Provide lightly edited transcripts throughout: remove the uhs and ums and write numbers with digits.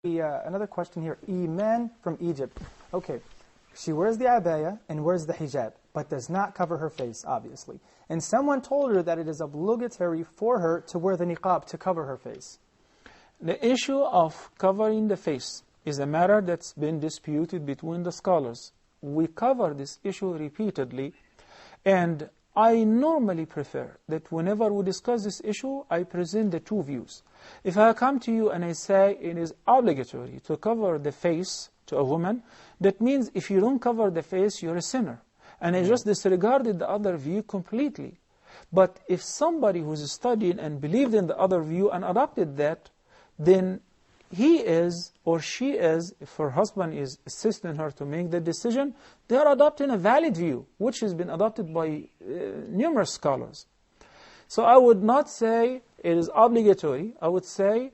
Another question here. Iman from Egypt. Okay, she wears the abaya and wears the hijab, but does not cover her face, obviously. And someone told her that it is obligatory for her to wear the niqab to cover her face. The issue of covering the face is a matter that's been disputed between the scholars. We cover this issue repeatedly, and I normally prefer that whenever we discuss this issue, I present the two views. If I come to you and I say it is obligatory to cover the face to a woman, that means if you don't cover the face, you're a sinner. And I just disregarded the other view completely. But if somebody who's studied and believed in the other view and adopted that, then he is, or she is, if her husband is assisting her to make the decision, they are adopting a valid view, which has been adopted by numerous scholars. So I would not say it is obligatory. I would say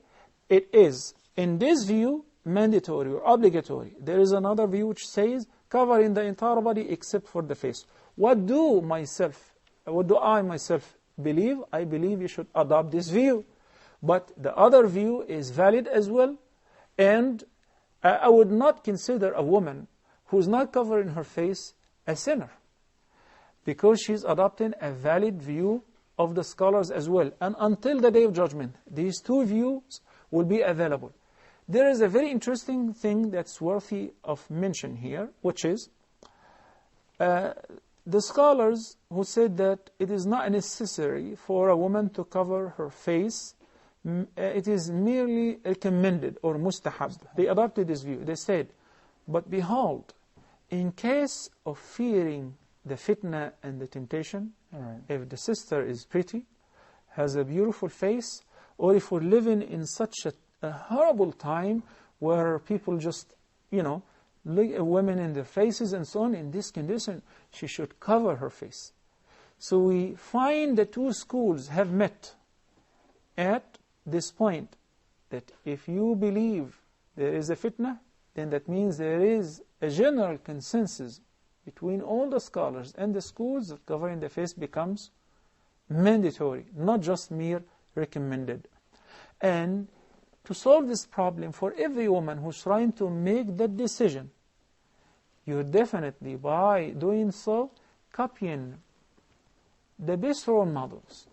it is, in this view, mandatory or obligatory. There is another view which says covering the entire body except for the face. What do I myself believe? I believe you should adopt this view. But the other view is valid as well, and I would not consider a woman who's not covering her face a sinner, because she's adopting a valid view of the scholars as well. And until the Day of Judgment, these two views will be available. There is a very interesting thing that's worthy of mention here, which is the scholars who said that it is not necessary for a woman to cover her face. It is merely recommended or mustahab. They adopted this view. They said, but behold, in case of fearing the fitna and the temptation, if the sister is pretty, has a beautiful face, or if we're living in such a horrible time where people just, look at women in their faces and so on, in this condition, she should cover her face. So we find the two schools have met at this point, that if you believe there is a fitna, then that means there is a general consensus between all the scholars and the schools that covering the face becomes mandatory, not just mere recommended. And to solve this problem for every woman who's trying to make that decision, you're definitely, by doing so, copying the best role models,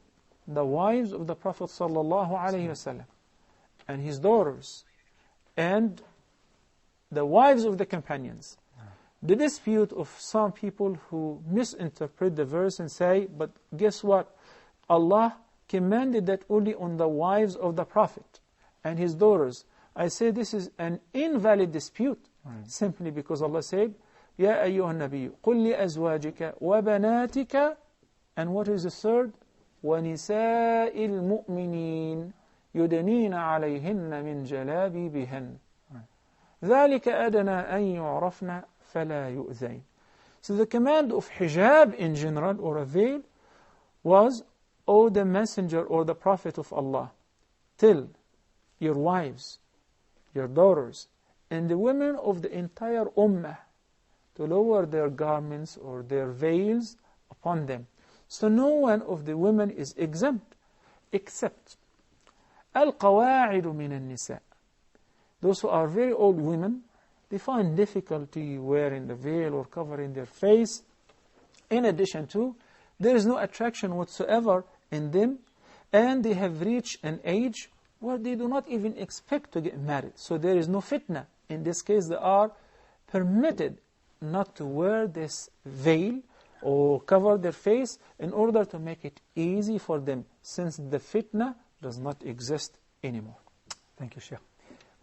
the wives of the Prophet ﷺ, and his daughters, and the wives of the companions. The dispute of some people who misinterpret the verse and say, but guess what? Allah commanded that only on the wives of the Prophet and his daughters. I say this is an invalid dispute, simply because Allah said, Ya ayyuhan nabiyyu, qul li azwajika wa banatika, and what is the third? وَنِسَاءِ الْمُؤْمِنِينَ يُدَنِينَ عَلَيْهِنَّ مِنْ جَلَابِيبِهِنَّ ذَلِكَ أَدْنَى أَنْ يُعْرَفْنَ فَلَا يُؤْذَيْنَ. So the command of hijab in general, or a veil, was, O the messenger or the prophet of Allah, tell your wives, your daughters, and the women of the entire ummah to lower their garments or their veils upon them. So no one of the women is exempt, except القواعد من النساء. Those who are very old women, they find difficulty wearing the veil or covering their face. In addition to, there is no attraction whatsoever in them, and they have reached an age where they do not even expect to get married. So there is no fitna. In this case, they are permitted not to wear this veil or cover their face in order to make it easy for them, since the fitna does not exist anymore. Thank you, Sheikh.